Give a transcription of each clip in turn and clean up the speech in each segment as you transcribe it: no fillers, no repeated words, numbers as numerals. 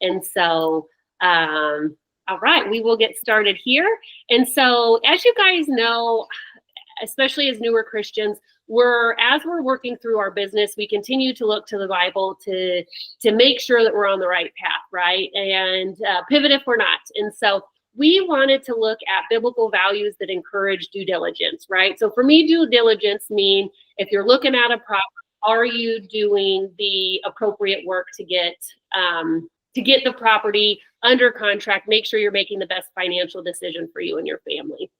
And so, all right, we will get started here. And so, as you guys know, especially as newer Christians, as we're working through our business, we continue to look to the Bible to make sure that we're on the right path, right? And pivot if we're not. And so we wanted to look at biblical values that encourage due diligence, right? So for me, due diligence mean if you're looking at a property, are you doing the appropriate work to get the property under contract, make sure you're making the best financial decision for you and your family.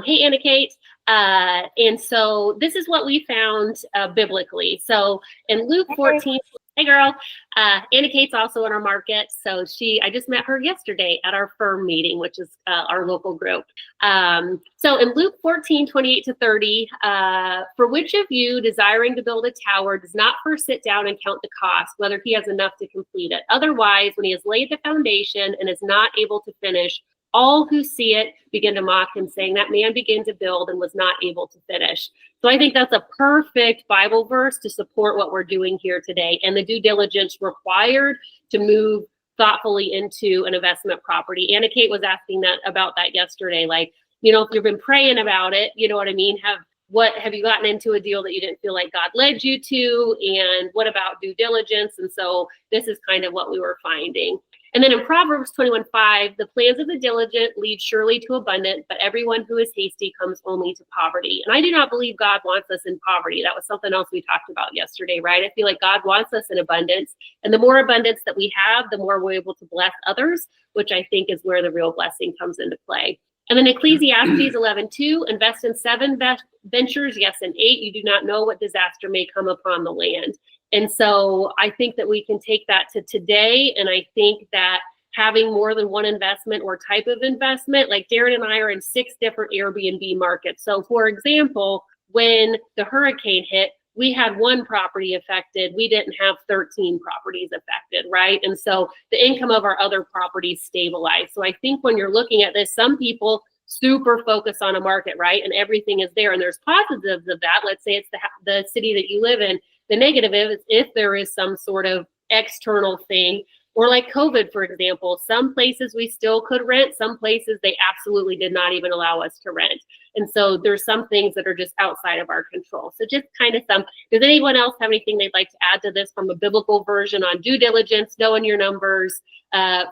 Hey, Anna Kate. And so this is what we found biblically. So in Luke 14, hey girl, Anna Kate's also in our market. So I just met her yesterday at our firm meeting, which is our local group. So in Luke 14:28-30, for which of you desiring to build a tower does not first sit down and count the cost, whether he has enough to complete it? Otherwise, when he has laid the foundation and is not able to finish, all who see it begin to mock him, saying that man began to build and was not able to finish. So I think that's a perfect Bible verse to support what we're doing here today and the due diligence required to move thoughtfully into an investment property. Anna Kate was asking about that yesterday. Like, if you've been praying about it, you know what I mean? Have you gotten into a deal that you didn't feel like God led you to? And what about due diligence? And so this is kind of what we were finding. And then in Proverbs 21:5, the plans of the diligent lead surely to abundance, but everyone who is hasty comes only to poverty. And I do not believe God wants us in poverty. That was something else we talked about yesterday, right? I feel like God wants us in abundance. And the more abundance that we have, the more we're able to bless others, which I think is where the real blessing comes into play. And then Ecclesiastes 11:2, invest in 7 ventures, yes, and 8. You do not know what disaster may come upon the land. And so I think that we can take that to today. And I think that having more than one investment or type of investment, like Darren and I are in 6 different Airbnb markets. So for example, when the hurricane hit, we had 1 property affected. We didn't have 13 properties affected, right? And so the income of our other properties stabilized. So I think when you're looking at this, some people super focus on a market, right? And everything is there. And there's positives of that. Let's say it's the city that you live in. The negative is if there is some sort of external thing, or like COVID, for example, some places we still could rent, some places they absolutely did not even allow us to rent. And so there's some things that are just outside of our control. So just kind of does anyone else have anything they'd like to add to this from a biblical version on due diligence, knowing your numbers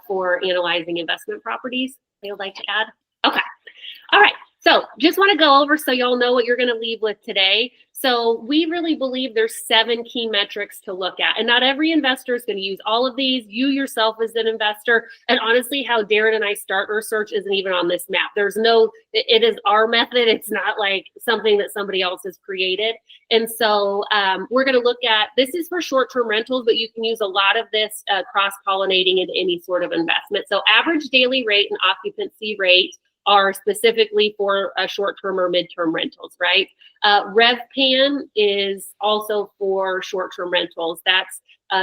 for analyzing investment properties they would like to add? Okay. All right. So just want to go over so y'all know what you're going to leave with today. So we really believe there's 7 key metrics to look at. And not every investor is going to use all of these. You yourself as an investor. And honestly, how Darren and I start our search isn't even on this map. It is our method. It's not like something that somebody else has created. And so we're going to look at, this is for short-term rentals, but you can use a lot of this cross-pollinating into any sort of investment. So average daily rate and occupancy rate are specifically for short-term or mid-term rentals, right? RevPAN is also for short-term rentals. That's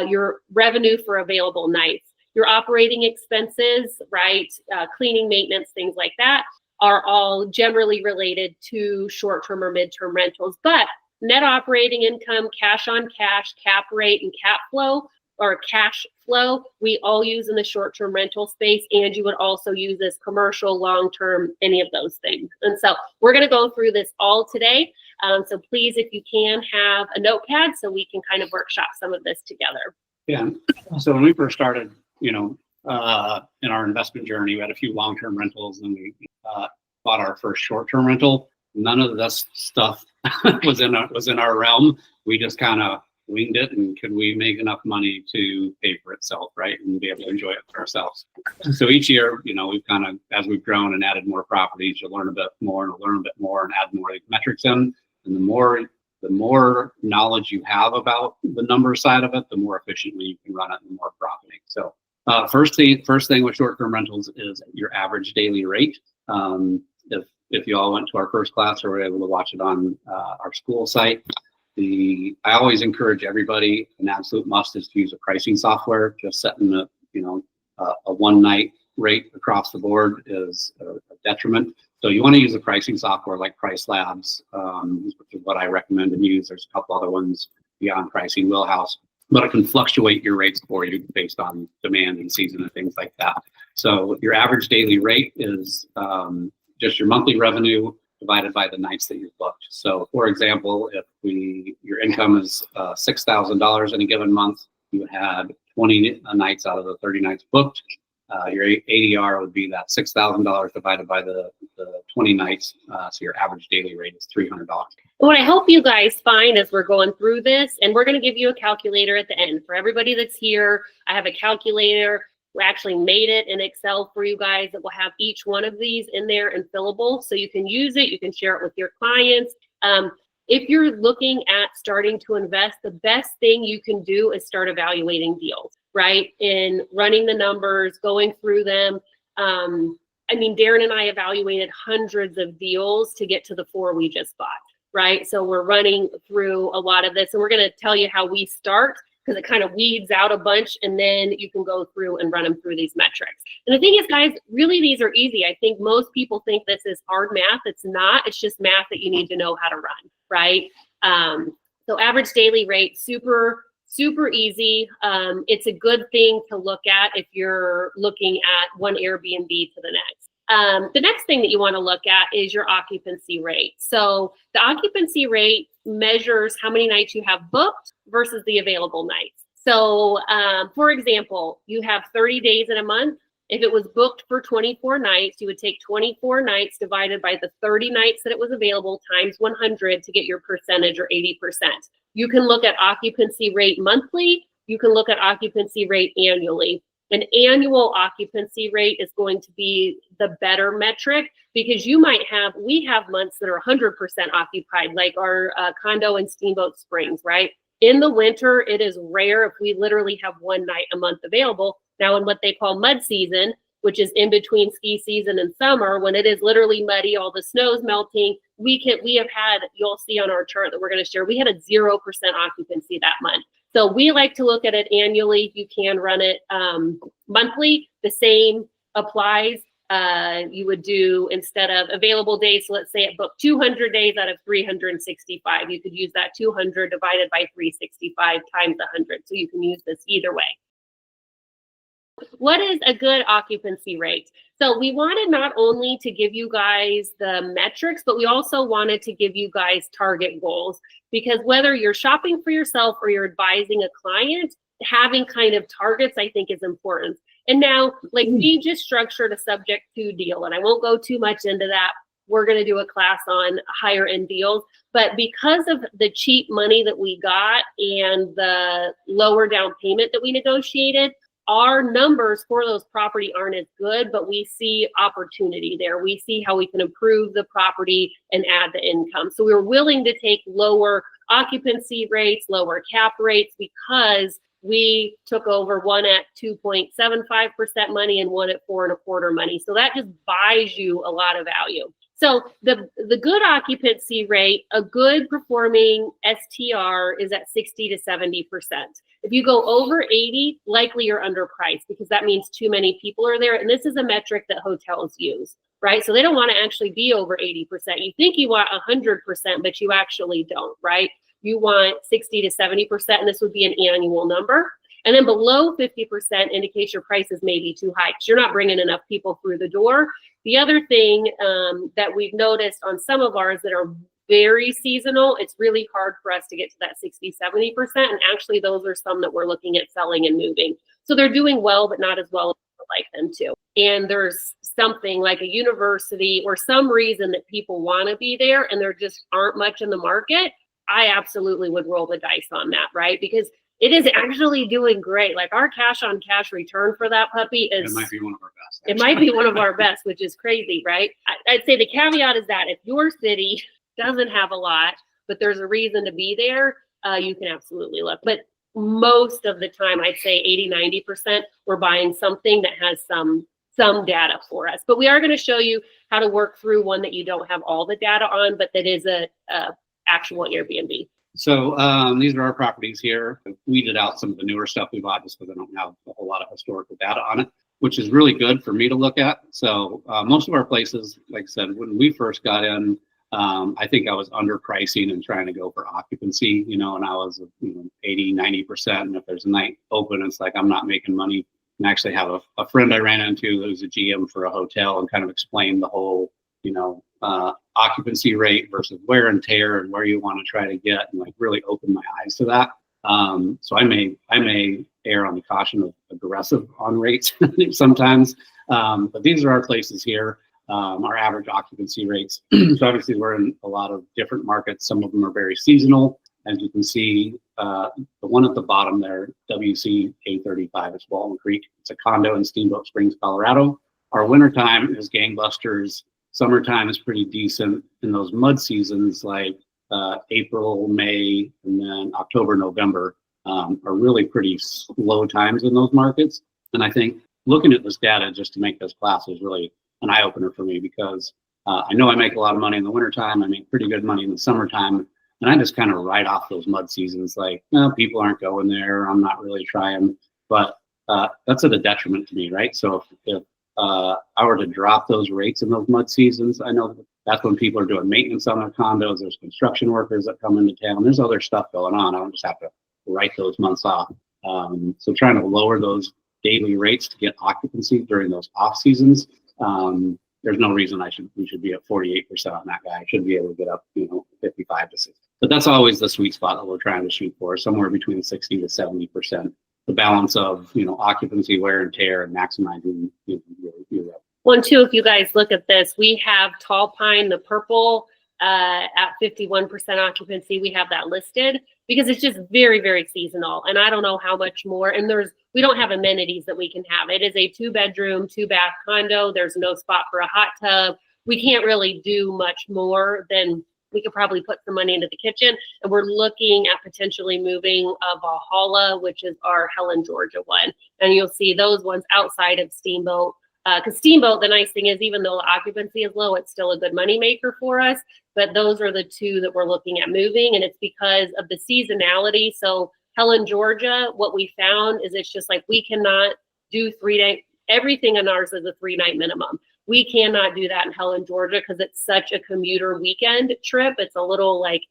your revenue for available nights. Your operating expenses, right? Cleaning, maintenance, things like that are all generally related to short-term or mid-term rentals. But net operating income, cash on cash, cap rate, and cap flow, or cash flow, we all use in the short-term rental space, and you would also use this commercial, long-term, any of those things. And so we're going to go through this all today. So please, if you can, have a notepad so we can kind of workshop some of this together. Yeah. So when we first started, in our investment journey, we had a few long-term rentals, and we bought our first short-term rental. None of this stuff was in our realm. We just kind of winged it, and could we make enough money to pay for itself, right, and be able to enjoy it for ourselves. So each year, we've kind of, as we've grown and added more properties, you'll learn a bit more and add more metrics in. And the more knowledge you have about the number side of it, the more efficiently you can run it and the more profiting. So first thing with short-term rentals is your average daily rate. If you all went to our first class or were able to watch it on our school site, I always encourage everybody, an absolute must is to use a pricing software. Just setting a one-night rate across the board is a detriment. So you want to use a pricing software like Price Labs, which is what I recommend and use. There's a couple other ones beyond Pricing Wheelhouse. but it can fluctuate your rates for you based on demand and season and things like that. So your average daily rate is just your monthly revenue divided by the nights that you've booked. So for example, if your income is $6,000 in a given month, you had 20 nights out of the 30 nights booked, your ADR would be that $6,000 divided by the 20 nights. So your average daily rate is $300. What I hope you guys find as we're going through this, and we're going to give you a calculator at the end. For everybody that's here, I have a calculator. We actually made it in Excel for you guys that will have each one of these in there and fillable. So you can use it. You can share it with your clients. If you're looking at starting to invest, the best thing you can do is start evaluating deals, right? In running the numbers, going through them. I mean, Darren and I evaluated hundreds of deals to get to the 4 we just bought, right? So we're running through a lot of this, and we're going to tell you how we start, because it kind of weeds out a bunch, and then you can go through and run them through these metrics. And the thing is, guys, really these are easy. I think most people think this is hard math. It's not. It's just math that you need to know how to run, right? So average daily rate, super easy. It's a good thing to look at if you're looking at one Airbnb to the next. The next thing that you want to look at is your occupancy rate. So the occupancy rate measures how many nights you have booked versus the available nights. So for example, you have 30 days in a month. If it was booked for 24 nights, you would take 24 nights divided by the 30 nights that it was available times 100 to get your percentage, or 80%. You can look at occupancy rate monthly. You can look at occupancy rate annually. An annual occupancy rate is going to be the better metric, because we have months that are 100% occupied, like our condo in Steamboat Springs, right? In the winter, it is rare if we literally have one night a month available. Now in what they call mud season, which is in between ski season and summer, when it is literally muddy, all the snow's melting, we have had, you'll see on our chart that we're going to share, we had a 0% occupancy that month. So we like to look at it annually. You can run it monthly. The same applies. You would do, instead of available days, so let's say it booked 200 days out of 365. You could use that 200 divided by 365 times 100. So you can use this either way. What is a good occupancy rate? So we wanted not only to give you guys the metrics, but we also wanted to give you guys target goals, because whether you're shopping for yourself or you're advising a client, having kind of targets, I think, is important. And now, like, we just structured a subject to deal, and I won't go too much into that. We're going to do a class on higher end deals, but because of the cheap money that we got and the lower down payment that we negotiated, our numbers for those property aren't as good, but we see opportunity there. We see how we can improve the property and add the income. So we were willing to take lower occupancy rates, lower cap rates, because we took over one at 2.75% money and one at 4.25% money. So that just buys you a lot of value. So the good occupancy rate, a good performing STR, is at 60 to 70%. If you go over 80, likely you're underpriced, because that means too many people are there. And this is a metric that hotels use, right? So they don't want to actually be over 80%. You think you want 100%, but you actually don't, right? You want 60 to 70%, and this would be an annual number. And then below 50% indicates your prices may be too high, because you're not bringing enough people through the door. The other thing that we've noticed on some of ours that are very seasonal, it's really hard for us to get to that 60, 70%. And actually, those are some that we're looking at selling and moving. So they're doing well, but not as well as we'd like them to. And there's something like a university or some reason that people want to be there, and there just aren't much in the market. I absolutely would roll the dice on that, right? Because it is actually doing great. Like, our cash on cash return for that puppy is, it might be one of our best. It might be one of our best, which is crazy, right? I'd say the caveat is that if your city doesn't have a lot, but there's a reason to be there, you can absolutely look. But most of the time, I'd say 80, 90%, we're buying something that has some data for us. But we are going to show you how to work through one that you don't have all the data on, but that is a actual Airbnb. So these are our properties here. We weeded out some of the newer stuff we bought just because I don't have a whole lot of historical data on it, which is really good for me to look at. So most of our places, like I said, when we first got in, I think I was underpricing and trying to go for occupancy, and I was 80, 90%. And if there's a night open, it's like I'm not making money. And I actually have a friend I ran into who's a GM for a hotel and kind of explained the whole, occupancy rate versus wear and tear and where you want to try to get, and like really opened my eyes to that. So I may err on the caution of aggressive on rates sometimes. But these are our places here. Our average occupancy rates. So obviously we're in a lot of different markets. Some of them are very seasonal. As you can see, the one at the bottom there, WC A35, it's Walton Creek. It's a condo in Steamboat Springs, Colorado. Our wintertime is gangbusters. Summertime is pretty decent. In those mud seasons like April, May, and then October, November are really pretty slow times in those markets. And I think looking at this data just to make this class was really an eye-opener for me, because I know I make a lot of money in the wintertime. I make pretty good money in the summertime. And I just kind of write off those mud seasons like, people aren't going there. I'm not really trying. But that's at a detriment to me, right? So if I were to drop those rates in those mud seasons, I know that's when people are doing maintenance on their condos. There's construction workers that come into town. There's other stuff going on. I don't just have to write those months off. So trying to lower those daily rates to get occupancy during those off seasons, there's no reason we should be at 48% on that guy. I should be able to get up, 55 to 60. But that's always the sweet spot that we're trying to shoot for, somewhere between 60 to 70%. The balance of, occupancy, wear and tear, and maximizing your revenue. One, too, if you guys look at this, we have Tall Pine, the purple, at 51% occupancy. We have that listed because it's just very, very seasonal. And I don't know how much more. And we don't have amenities that we can have. It is a 2-bedroom, 2-bath condo. There's no spot for a hot tub. We can't really do much more than we could probably put some money into the kitchen. And we're looking at potentially moving Valhalla, which is our Helen, Georgia one. And you'll see those ones outside of Steamboat. Because Steamboat, the nice thing is, even though the occupancy is low, it's still a good money maker for us. But those are the two that we're looking at moving. And it's because of the seasonality. So Helen, Georgia, what we found is it's just like we cannot do 3-night. Everything in ours is a 3-night minimum. We cannot do that in Helen, Georgia, because it's such a commuter weekend trip. It's a little like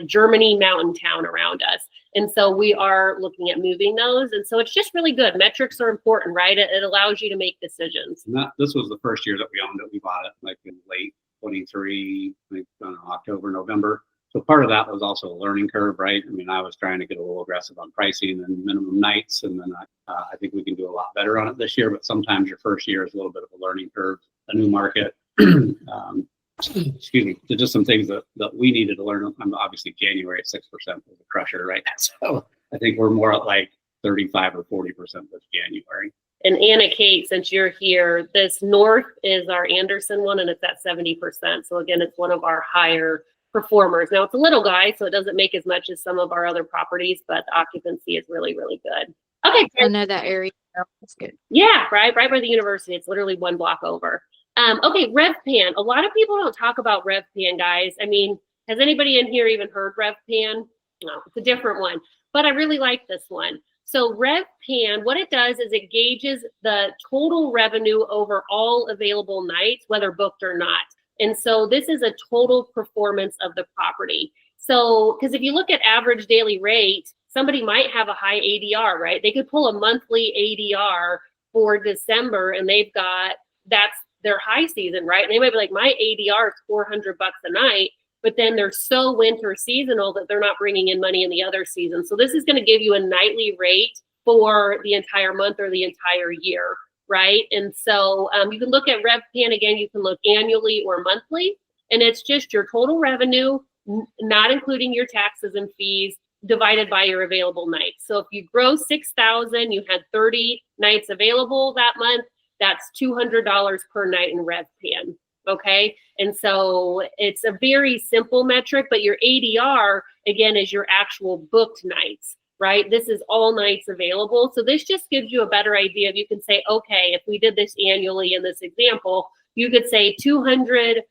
Germany mountain town around us. And so we are looking at moving those. And so it's just really good. Metrics are important, right? It allows you to make decisions. And this was the first year that we owned it. We bought it like in late 23, like October, November. So part of that was also a learning curve, right? I mean, I was trying to get a little aggressive on pricing and minimum nights, and then I think we can do a lot better on it this year. But sometimes your first year is a little bit of a learning curve, a new market. Excuse me. There's just some things that we needed to learn. I'm obviously January at 6% was a crusher, right? So I think we're more at like 35 or 40% this January. And Anna Kate, since you're here, this north is our Anderson one, and it's at 70%. So again, it's one of our higher performers. Now it's a little guy, so it doesn't make as much as some of our other properties, but the occupancy is really, really good. Okay. I know that area. That's good. Yeah, right by the university. It's literally 1 block over. Okay, RevPan. A lot of people don't talk about RevPan, guys. I mean, has anybody in here even heard RevPan? No, it's a different one, but I really like this one. So RevPan, what it does is it gauges the total revenue over all available nights, whether booked or not. And so this is a total performance of the property. So, because if you look at average daily rate, somebody might have a high ADR, right? They could pull a monthly ADR for December, and that's their high season, right? And they might be like, my ADR is $400 a night, but then they're so winter seasonal that they're not bringing in money in the other season. So this is going to give you a nightly rate for the entire month or the entire year, right? And so you can look at RevPan again. You can look annually or monthly, and it's just your total revenue, not including your taxes and fees, divided by your available nights. So if you gross 6,000, you had 30 nights available that month. That's $200 per night in RevPan. Okay. And so it's a very simple metric, but your ADR, again, is your actual booked nights, right? This is all nights available. So this just gives you a better idea of, you can say, okay, if we did this annually in this example, you could say $200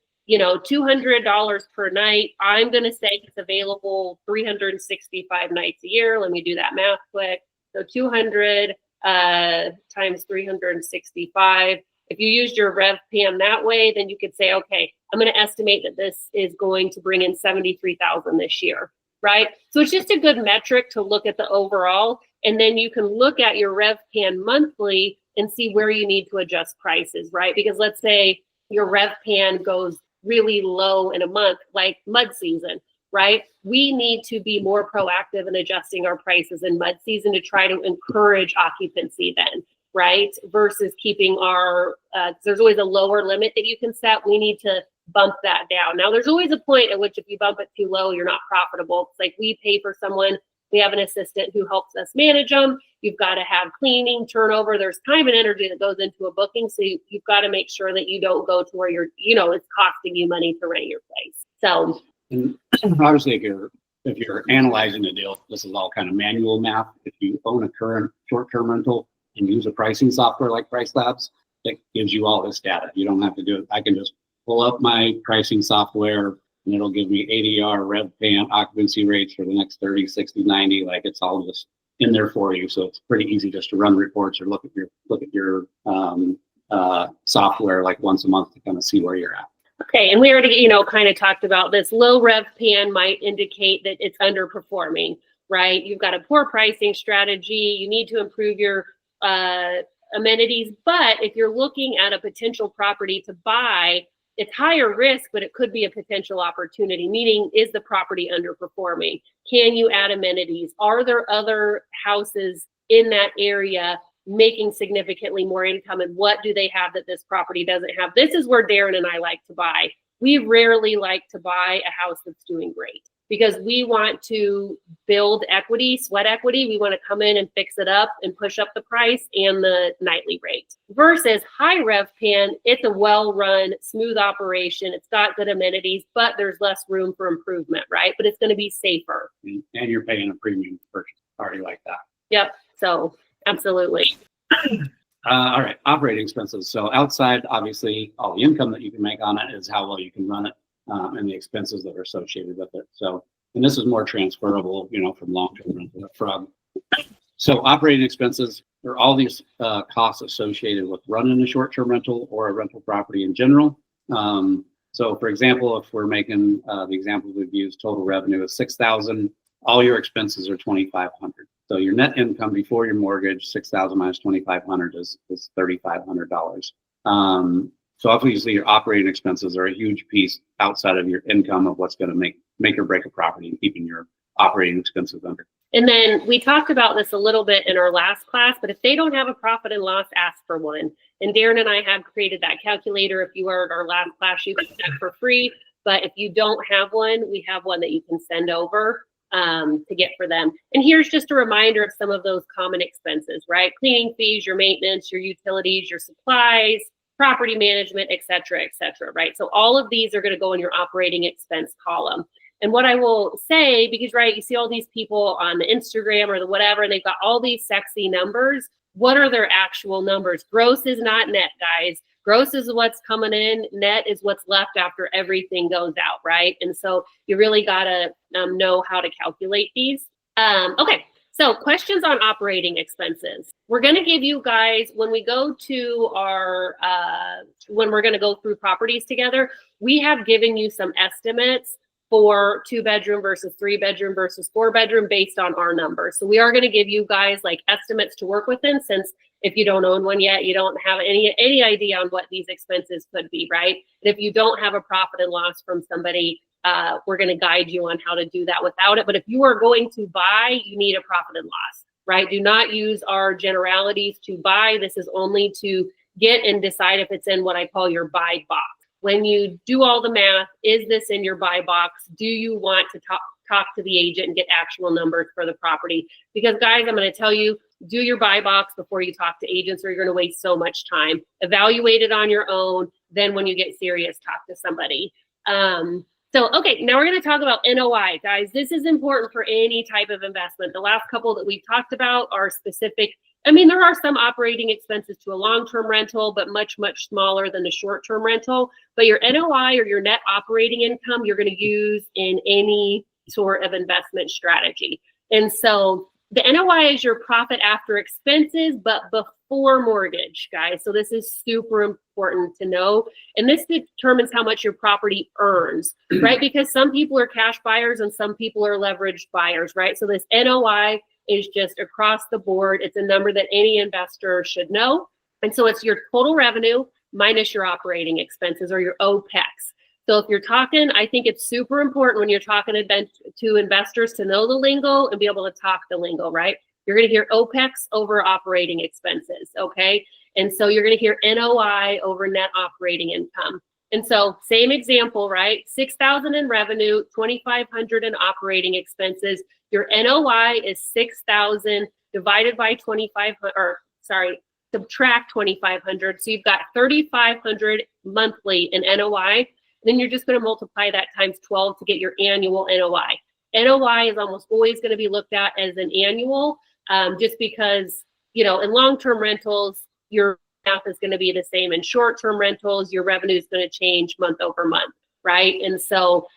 per night. I'm going to say it's available 365 nights a year. Let me do that math quick. So 200 times 365. If you used your RevPan that way, then you could say, okay, I'm going to estimate that this is going to bring in $73,000 this year. right? So it's just a good metric to look at the overall, and then you can look at your RevPAN monthly and see where you need to adjust prices, right? Because let's say your RevPAN goes really low in a month, like mud season, right? We need to be more proactive in adjusting our prices in mud season to try to encourage occupancy then, right? Versus keeping our, there's always a lower limit that you can set. We need to bump that down. Now, there's always a point at which if you bump it too low, you're not profitable. It's like we pay for someone, we have an assistant who helps us manage them. You've got to have cleaning, turnover. There's time and energy that goes into a booking. So you've got to make sure that you don't go to where you're, it's costing you money to rent your place. So, and obviously, if you're analyzing a deal, this is all kind of manual math. If you own a current short-term rental and use a pricing software like Price Labs, that gives you all this data. You don't have to do it. I can just pull up my pricing software and it'll give me ADR, RevPAN, occupancy rates for the next 30, 60, 90. Like it's all just in there for you. So it's pretty easy just to run reports or look at your software like once a month to kind of see where you're at. Okay, and we already, kind of talked about this. Low RevPAN might indicate that it's underperforming, right? You've got a poor pricing strategy. You need to improve your amenities. But if you're looking at a potential property to buy, it's higher risk, but it could be a potential opportunity, meaning is the property underperforming? Can you add amenities? Are there other houses in that area making significantly more income, and what do they have that this property doesn't have? This is where Darren and I like to buy. We rarely like to buy a house that's doing great because we want to build equity, sweat equity. We want to come in and fix it up and push up the price and the nightly rate. Versus high RevPAN, it's a well-run, smooth operation. It's got good amenities, but there's less room for improvement, right? But it's going to be safer. And you're paying a premium purchase party like that. Yep. So absolutely. All right, operating expenses. So outside, obviously, all the income that you can make on it is how well you can run it and the expenses that are associated with it. So, and this is more transferable, from long-term rental from. So operating expenses are all these costs associated with running a short-term rental or a rental property in general. So for example, if we're making the examples we've used, total revenue is $6,000, all your expenses are $2,500. So your net income before your mortgage, $6,000 minus $2,500 is $3,500. So obviously your operating expenses are a huge piece outside of your income of what's going to make or break a property and keeping your operating expenses under. And then we talked about this a little bit in our last class, but if they don't have a profit and loss, ask for one. And Darren and I have created that calculator. If you were at our last class, you can get it for free. But if you don't have one, we have one that you can send over to get for them. And here's just a reminder of some of those common expenses, right? Cleaning fees, your maintenance, your utilities, your supplies, property management, et cetera, right? So all of these are going to go in your operating expense column. And what I will say, because, right, you see all these people on the Instagram or the whatever, and they've got all these sexy numbers. What are their actual numbers? Gross is not net, guys. Gross is what's coming in. Net is what's left after everything goes out, right? And so you really got to know how to calculate these. Okay, so questions on operating expenses. We're going to give you guys, when we go to our, when we're going to go through properties together, we have given you some estimates for 2-bedroom versus 3-bedroom versus 4-bedroom based on our numbers. So we are going to give you guys like estimates to work within, since if you don't own one yet, you don't have any idea on what these expenses could be, right? And if you don't have a profit and loss from somebody, we're going to guide you on how to do that without it. But if you are going to buy, you need a profit and loss, right? Do not use our generalities to buy. This is only to get and decide if it's in what I call your buy box. When you do all the math, is this in your buy box? Do you want to talk to the agent and get actual numbers for the property? Because guys, I'm going to tell you, do your buy box before you talk to agents, or you're going to waste so much time. Evaluate it on your own. Then when you get serious, talk to somebody. Okay, now we're going to talk about NOI, guys. This is important for any type of investment. The last couple that we've talked about are specific. I mean, there are some operating expenses to a long-term rental, but much, much smaller than a short-term rental. But your NOI, or your net operating income, you're going to use in any sort of investment strategy. And so the NOI is your profit after expenses, but before mortgage, guys. So this is super important to know. And this determines how much your property earns, right? Because some people are cash buyers and some people are leveraged buyers, right? So this NOI is just across the board. It's a number that any investor should know. And so it's your total revenue minus your operating expenses or your OPEX. So if you're talking, I think it's super important when you're talking to investors to know the lingo and be able to talk the lingo, right? You're going to hear OPEX over operating expenses, okay? And so you're going to hear NOI over net operating income. And so same example, right? 6,000 in revenue, 2,500 in operating expenses. Your NOI is 6,000 divided by 2,500, or sorry, subtract 2,500. So you've got 3,500 monthly in NOI. Then you're just going to multiply that times 12 to get your annual NOI. NOI is almost always going to be looked at as an annual, just because, you know, in long-term rentals, your math is going to be the same. In short-term rentals, your revenue is going to change month over month, right? And so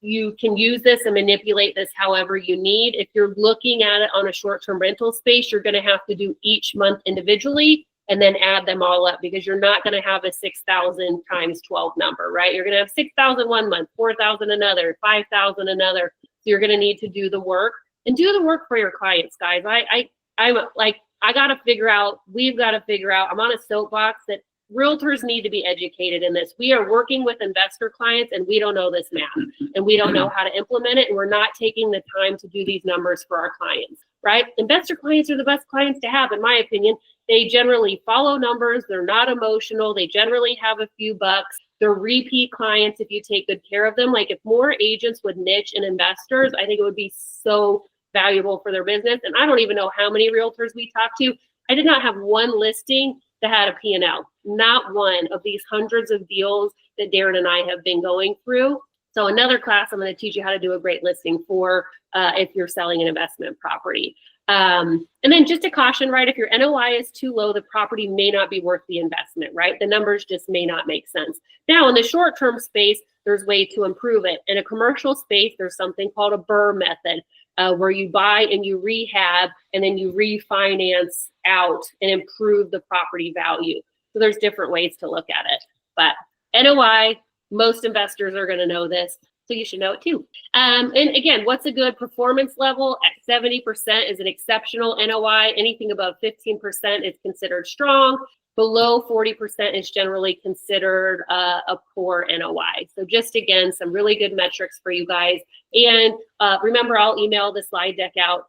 you can use this and manipulate this however you need. If you're looking at it on a short-term rental space, you're going to have to do each month individually and then add them all up, because you're not going to have a 6,000 times 12 number, right? You're going to have 6,000 one month, 4,000 another, 5,000 another. So you're going to need to do the work and do the work for your clients, guys. I'm like, I got to figure out, we've got to figure out, I'm on a soapbox that realtors need to be educated in this. We are working with investor clients and we don't know this math and we don't know how to implement it. And we're not taking the time to do these numbers for our clients, right? Investor clients are the best clients to have, in my opinion. They generally follow numbers. They're not emotional. They generally have a few bucks. They're repeat clients if you take good care of them. Like if more agents would niche in investors, I think it would be so valuable for their business. And I don't even know how many realtors we talked to. I did not have one listing that had a P&L, not one of these hundreds of deals that Darren and I have been going through. So another class, I'm going to teach you how to do a great listing for if you're selling an investment property. And then just a caution, right? If your NOI is too low, the property may not be worth the investment, right? The numbers just may not make sense. Now, in the short-term space, there's way to improve it. In a commercial space, there's something called a BRRRR method, where you buy and you rehab and then you refinance out and improve the property value. So there's different ways to look at it. But NOI, most investors are going to know this, so you should know it too. And again, what's a good performance level? At 70% is an exceptional NOI. Anything above 15% is considered strong. Below 40% is generally considered a poor NOI. So just again, some really good metrics for you guys. And remember, I'll email the slide deck out.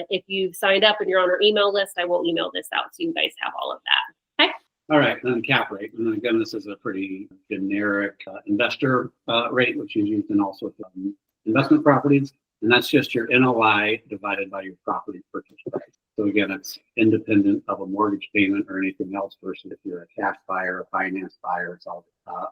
If you've signed up and you're on our email list, I will email this out so you guys have all of that. Okay. All right, then cap rate. And again, this is a pretty generic investor rate, which is used in all sorts of investment properties. And that's just your NOI divided by your property purchase price. So again, it's independent of a mortgage payment or anything else versus if you're a cash buyer, a finance buyer, it's all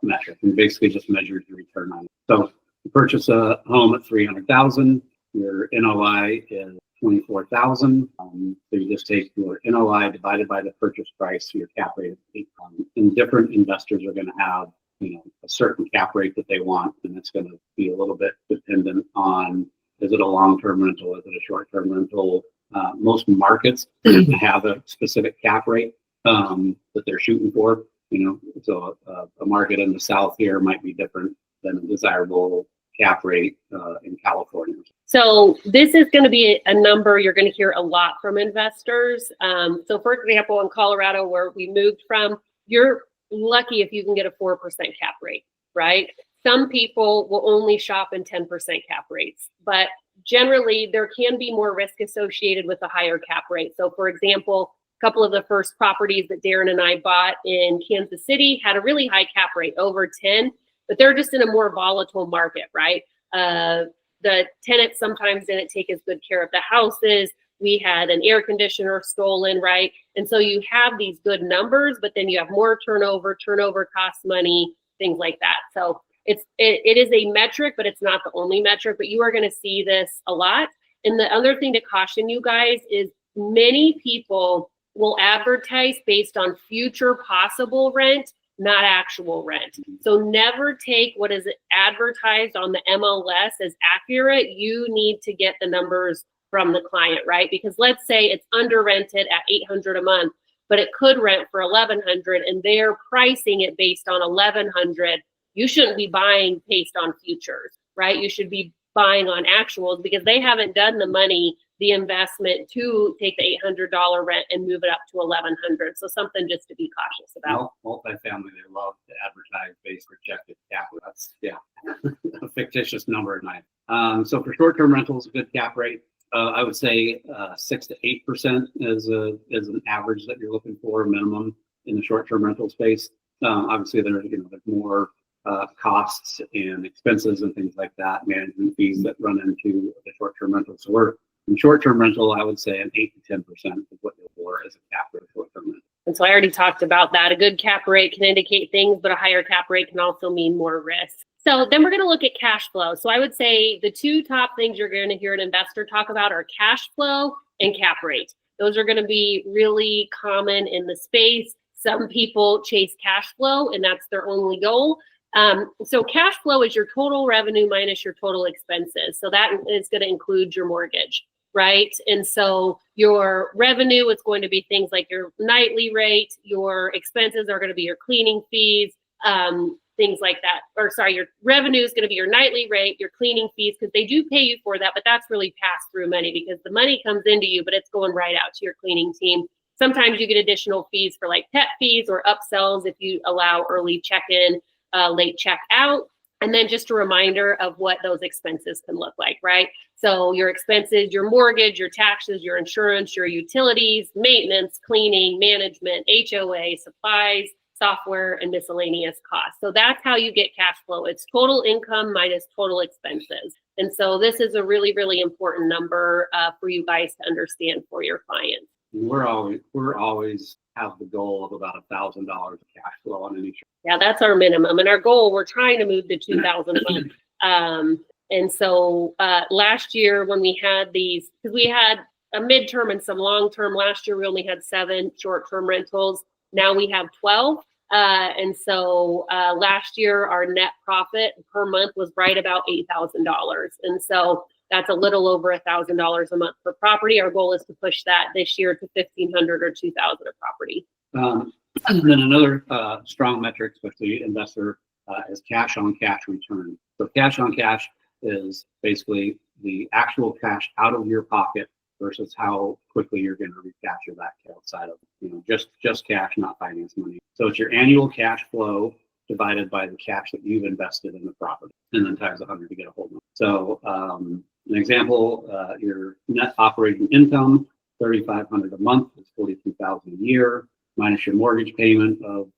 metric and basically just measures your return on it. So you purchase a home at $300,000, your NOI is $24,000. So you just take your NOI divided by the purchase price, so your cap rate is 8. And different investors are going to have, you know, a certain cap rate that they want, and it's going to be a little bit dependent on, is it a long-term rental, is it a short-term rental? Most markets have a specific cap rate that they're shooting for. You know, so a market in the South here might be different than a desirable cap rate in California. So this is going to be a number you're going to hear a lot from investors. So for example, in Colorado, where we moved from, you're lucky if you can get a 4% cap rate, right? Some people will only shop in 10% cap rates, but generally there can be more risk associated with a higher cap rate. So for example, a couple of the first properties that Darren and I bought in Kansas City had a really high cap rate, over 10, but they're just in a more volatile market, right? The tenants sometimes didn't take as good care of the houses. We had an air conditioner stolen, right? And so you have these good numbers, but then you have more turnover. Turnover costs money, things like that. So it is a metric, but it's not the only metric, but you are going to see this a lot. And the other thing to caution you guys is many people will advertise based on future possible rent, not actual rent. So never take what is advertised on the MLS as accurate. You need to get the numbers from the client, right? Because let's say it's under rented at $800 a month, but it could rent for $1,100 and they're pricing it based on $1,100. You shouldn't be buying based on futures, right? You should be buying on actuals because they haven't done the money, the investment to take the $800 rent and move it up to $1,100. So something just to be cautious about. Multifamily, they love to advertise based projected cap. That's a fictitious number at night. So for short-term rentals, a good cap rate. I would say 6 to 8% is an average that you're looking for, minimum in the short-term rental space. Obviously, there's more costs and expenses and things like that, management fees that run into the short-term rental. So we're in short-term rental, I would say an 8 to 10% is what you're for as a cap rate short-term rental. And so I already talked about that. A good cap rate can indicate things, but a higher cap rate can also mean more risk. So then we're going to look at cash flow. So I would say the two top things you're going to hear an investor talk about are cash flow and cap rate. Those are going to be really common in the space. Some people chase cash flow and that's their only goal. So cash flow is your total revenue minus your total expenses. So that is going to include your mortgage, right? And so your revenue is going to be things like your nightly rate. Your expenses are going to be your cleaning fees, things like that. Or sorry, your revenue is going to be your nightly rate, your cleaning fees, because they do pay you for that, but that's really pass-through money because the money comes into you, but it's going right out to your cleaning team. Sometimes you get additional fees for like pet fees or upsells if you allow early check-in, late check-out. And then just a reminder of what those expenses can look like, right? So your expenses, your mortgage, your taxes, your insurance, your utilities, maintenance, cleaning, management, HOA, supplies, software, and miscellaneous costs. So that's how you get cash flow. It's total income minus total expenses. And so this is a really, really important number for you guys to understand for your clients. We're always have the goal of about $1,000 of cash flow on any. Yeah, that's our minimum. And our goal, we're trying to move to $2,000 a month. And so last year when we had these, because we had a midterm and some long-term, last year we only had 7 short-term rentals. Now we have 12. And so last year our net profit per month was right about $8,000. And so that's a little over $1,000 a month per property. Our goal is to push that this year to $1,500 or $2,000 a property. And then another strong metric, especially investor, is cash on cash return. So cash on cash is basically the actual cash out of your pocket versus how quickly you're going to recapture that outside of, just cash, not finance money. So it's your annual cash flow divided by the cash that you've invested in the property, and then times 100 to get a hold of it. So an example, your net operating income, $3,500 a month is $42,000 a year, minus your mortgage payment of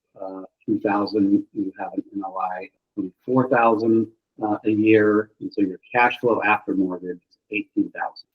$2,000. You have an NOI of $24,000 a year, and so your cash flow after mortgage is $18,000.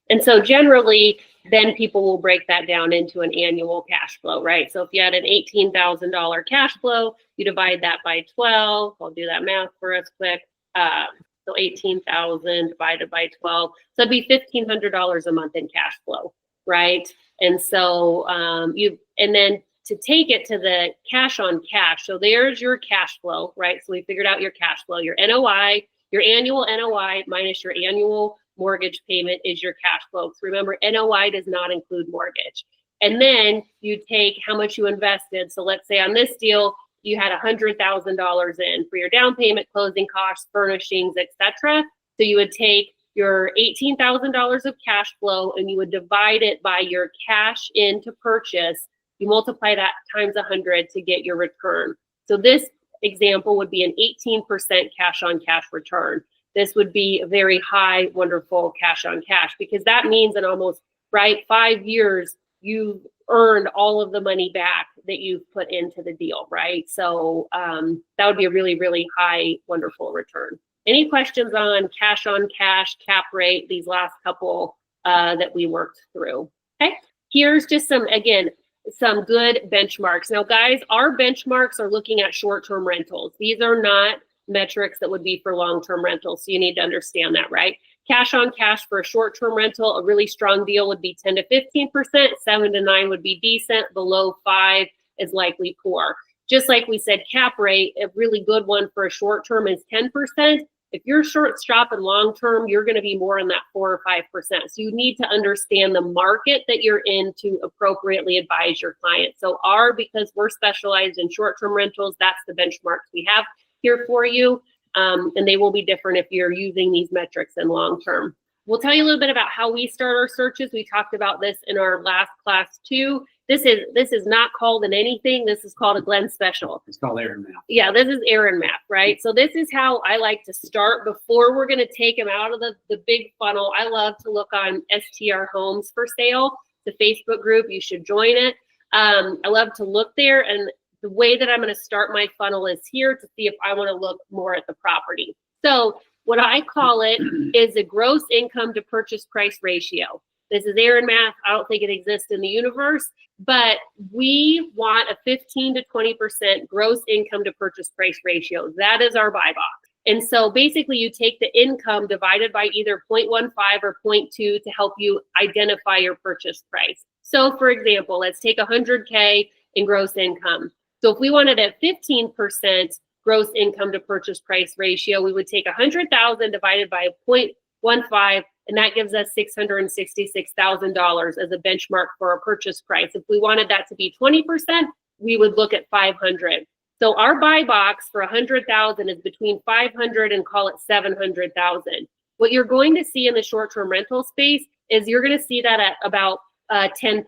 And so generally, then people will break that down into an annual cash flow, right? So if you had an $18,000 cash flow, you divide that by 12. I'll do that math for us quick. So 18,000 divided by 12. So it'd be $1,500 a month in cash flow, right? And so and then to take it to the cash on cash. So there's your cash flow, right? So we figured out your cash flow, your NOI, your annual NOI minus your annual mortgage payment is your cash flow. So remember, NOI does not include mortgage. And then you take how much you invested. So let's say on this deal, you had $100,000 in for your down payment, closing costs, furnishings, etc. So you would take your $18,000 of cash flow and you would divide it by your cash in to purchase. You multiply that times 100 to get your return. So this example would be an 18% cash on cash return. This would be a very high, wonderful cash on cash, because that means in almost 5 years, you've earned all of the money back that you've put into the deal, right? So that would be a really, really high, wonderful return. Any questions on cash, cap rate, these last couple that we worked through? Okay, here's just some good benchmarks. Now, guys, our benchmarks are looking at short-term rentals. These are not metrics that would be for long-term rentals. So you need to understand that, right? Cash on cash for a short-term rental, a really strong deal would be 10 to 15%, 7 to 9 would be decent, below 5 is likely poor. Just like we said, cap rate, a really good one for a short-term is 10%, If you're short shopping long term, you're going to be more in that 4 or 5%. So you need to understand the market that you're in to appropriately advise your client. So because we're specialized in short-term rentals, that's the benchmarks we have here for you. And they will be different if you're using these metrics in long term. We'll tell you a little bit about how we start our searches. We talked about this in our last class too. This is not called an anything. This is called a Glenn special. It's called Aaron Map. Yeah, this is Aaron Map, right? So this is how I like to start before we're going to take them out of the big funnel. I love to look on STR Homes for Sale, the Facebook group. You should join it. I love to look there, and the way that I'm going to start my funnel is here to see if I want to look more at the property. So what I call it is a gross income to purchase price ratio. This is Aaron Math. I don't think it exists in the universe, but we want a 15 to 20% gross income to purchase price ratio. That is our buy box. And so basically you take the income divided by either 0.15 or 0.2 to help you identify your purchase price. So for example, let's take 100K in gross income. So if we wanted a 15% gross income to purchase price ratio, we would take 100,000 divided by 0.15, and that gives us $666,000 as a benchmark for a purchase price. If we wanted that to be 20%, we would look at 500. So our buy box for 100,000 is between 500 and call it 700,000. What you're going to see in the short-term rental space is you're going to see that at about 10%.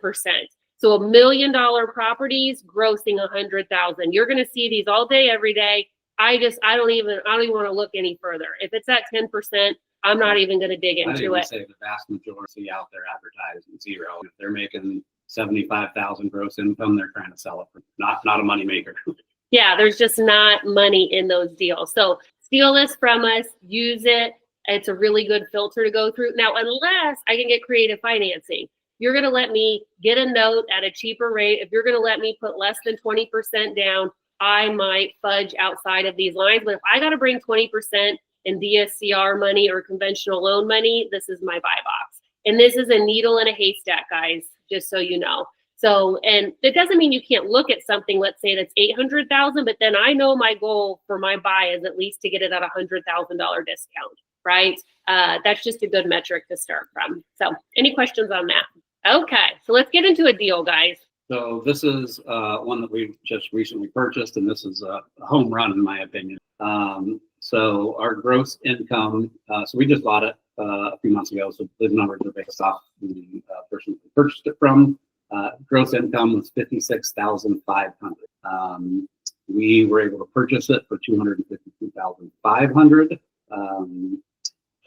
So $1 million properties grossing 100,000. You're going to see these all day, every day. I don't even want to look any further. If it's at 10%, I'm not even going to dig into it. Say the vast majority out there advertising zero. If they're making 75,000 gross income, they're trying to sell it for not a money maker. Yeah, there's just not money in those deals. So steal this from us, use it. It's a really good filter to go through. Now, unless I can get creative financing, you're going to let me get a note at a cheaper rate. If you're going to let me put less than 20% down, I might fudge outside of these lines. But if I got to bring 20% in DSCR money or conventional loan money, this is my buy box. And this is a needle in a haystack, guys, just so you know. So, and it doesn't mean you can't look at something, let's say that's 800,000, but then I know my goal for my buy is at least to get it at a $100,000 discount, right? That's just a good metric to start from. So any questions on that? Okay, so let's get into a deal, guys. So this is one that we've just recently purchased, and this is a home run in my opinion. So our gross income, so we just bought it a few months ago, so the numbers are based off the person who purchased it from. Gross income was $56,500. We were able to purchase it for $252,500.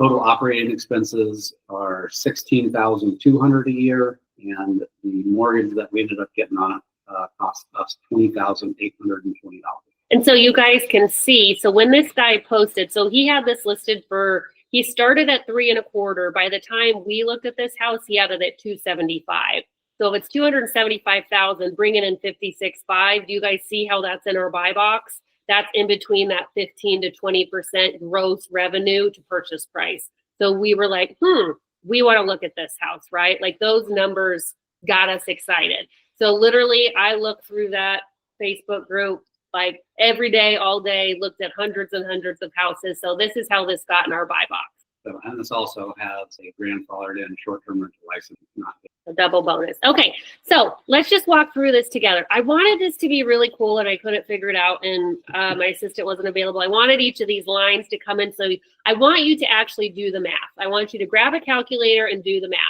Total operating expenses are $16,200 a year, and the mortgage that we ended up getting on it cost us $20,820. And so you guys can see, so when this guy posted, so he had this listed he started at 3.25. By the time we looked at this house, he had it at 275. So if it's 275,000, bringing in 56.5, do you guys see how that's in our buy box? That's in between that 15 to 20% gross revenue to purchase price. So we were like, we want to look at this house, right? Like those numbers got us excited. So literally I looked through that Facebook group like every day, all day, looked at hundreds and hundreds of houses. So this is how this got in our buy box. So, and this also has a grandfathered in short-term rental license. A double bonus. Okay, so let's just walk through this together. I wanted this to be really cool and I couldn't figure it out, and my assistant wasn't available. I wanted each of these lines to come in. So I want you to actually do the math. I want you to grab a calculator and do the math,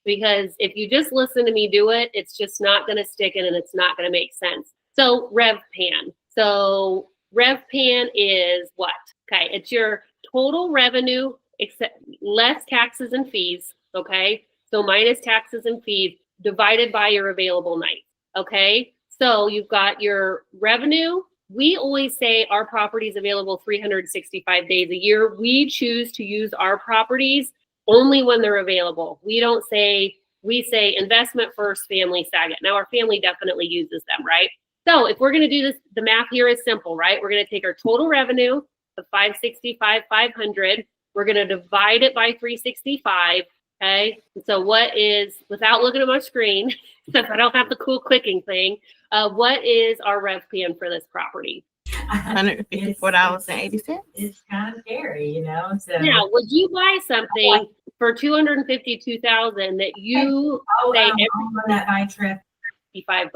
because if you just listen to me do it, it's just not going to stick in and it's not going to make sense. So RevPAN. So RevPAN is what? Okay, it's your total revenue except less taxes and fees, okay? So minus taxes and fees divided by your available nights, okay? So you've got your revenue. We always say our property is available 365 days a year. We choose to use our properties only when they're available. We say investment first, family second. Now our family definitely uses them, right? So if we're gonna do this, the math here is simple, right? We're gonna take our total revenue of $565,500. We're gonna divide it by 365. Okay, so what is, without looking at my screen, since I don't have the cool clicking thing, what is our RevPAN for this property? $154.80. It's kind of scary, you know, so. Now, would you buy something for $252,000 that you Oh, say on that by trip. $55?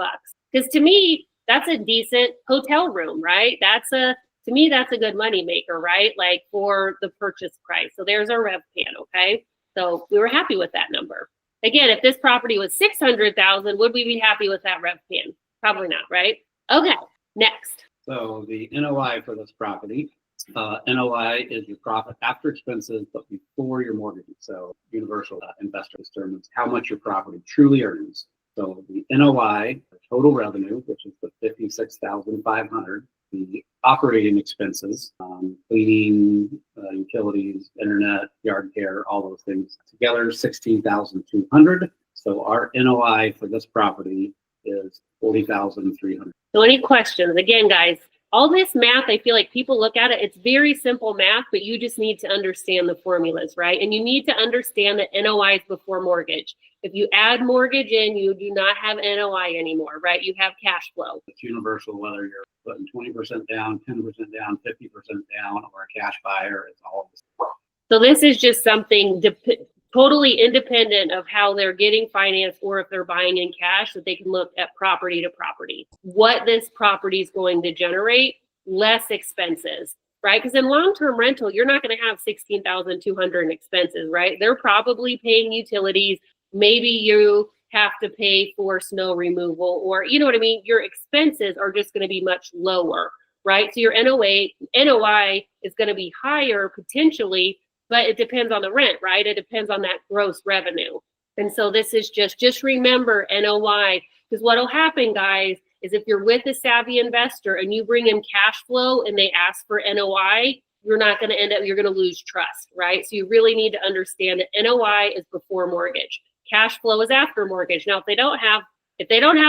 Because to me, that's a decent hotel room, right? To me, that's a good money maker, right? Like for the purchase price. So there's our rev pan, okay? So we were happy with that number. Again, if this property was $600,000, would we be happy with that rev pan? Probably not, right? Okay, next. So the NOI for this property, NOI is your profit after expenses, but before your mortgage. So Universal Investor determines how much your property truly earns. So the NOI, the total revenue, which is the $56,500, the operating expenses, cleaning, utilities, internet, yard care, all those things together, $16,200. So our NOI for this property is $40,300. So any questions? Again, guys, all this math, I feel like people look at it, it's very simple math, but you just need to understand the formulas, right? And you need to understand that NOI is before mortgage. If you add mortgage in, you do not have NOI anymore, right? You have cash flow. It's universal, whether you're putting 20% down, 10% down, 50% down, or a cash buyer, it's all the same. So this is just something totally independent of how they're getting financed or if they're buying in cash, that they can look at property to property. What this property is going to generate, less expenses, right? Because in long-term rental, you're not going to have $16,200 in expenses, right? They're probably paying utilities. Maybe you have to pay for snow removal, or you know what I mean? Your expenses are just going to be much lower, right? So your NOI is going to be higher potentially, but it depends on the rent, right? It depends on that gross revenue. And so this is just remember NOI, because what'll happen, guys, is if you're with a savvy investor and you bring in cash flow and they ask for NOI, you're not going to you're going to lose trust, right? So you really need to understand that NOI is before mortgage. Cash flow is after mortgage. Now, if they don't have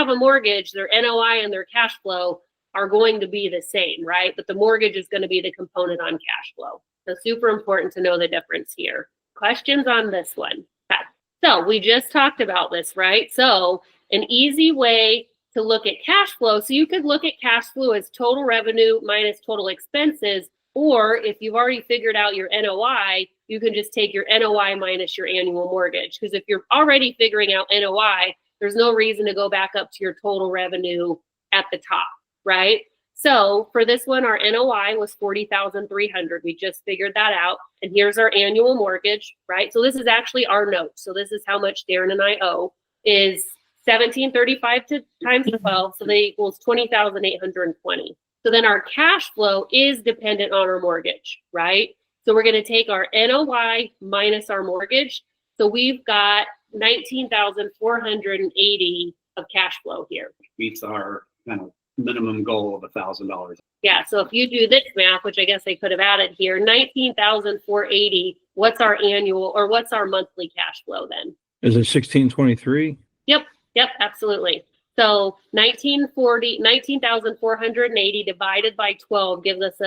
a mortgage, their NOI and their cash flow are going to be the same, right? But the mortgage is going to be the component on cash flow. So super important to know the difference here. Questions on this one? Okay. So we just talked about this, right? So an easy way to look at cash flow. So you could look at cash flow as total revenue minus total expenses, or if you've already figured out your NOI, you can just take your NOI minus your annual mortgage. Because if you're already figuring out NOI, there's no reason to go back up to your total revenue at the top, right? So for this one, our NOI was $40,300. We just figured that out. And here's our annual mortgage, right? So this is actually our note. So this is how much Darren and I owe, is $1,735 times 12. So that equals $20,820. So then our cash flow is dependent on our mortgage, right? So we're going to take our NOI minus our mortgage. So we've got $19,480 of cash flow here. Beats our kind of minimum goal of $1,000. Yeah, so if you do this math, which I guess I could have added here, $19,480, what's our annual or what's our monthly cash flow then? Is it 1623? Yep, absolutely. So 19,480 divided by 12 gives us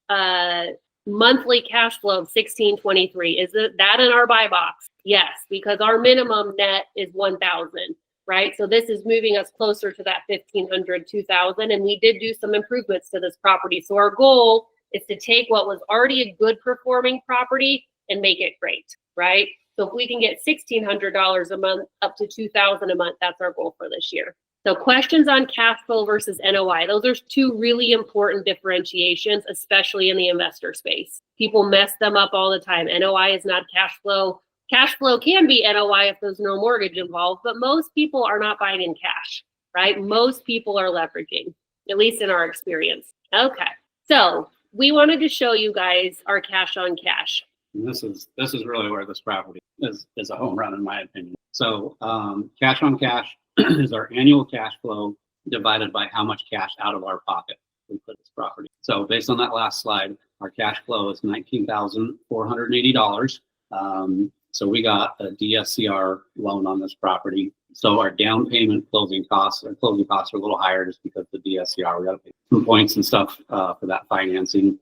a monthly cash flow of 1623. Is that in our buy box? Yes, because our minimum net is 1,000. Right? So this is moving us closer to that 1,500, 2,000. And we did do some improvements to this property. So our goal is to take what was already a good performing property and make it great, right? So if we can get $1,600 a month up to $2,000 a month, that's our goal for this year. So questions on cash flow versus NOI. Those are two really important differentiations, especially in the investor space. People mess them up all the time. NOI is not cash flow. Cash flow can be NOI if there's no mortgage involved, but most people are not buying in cash, right? Most people are leveraging, at least in our experience. Okay, so we wanted to show you guys our cash on cash. And this is really where this property is a home run, in my opinion. So cash on cash is our annual cash flow divided by how much cash out of our pocket we put this property. So based on that last slide, our cash flow is $19,480. So we got a DSCR loan on this property. So our down payment closing costs are a little higher just because the DSCR, we got to pay some points and stuff for that financing.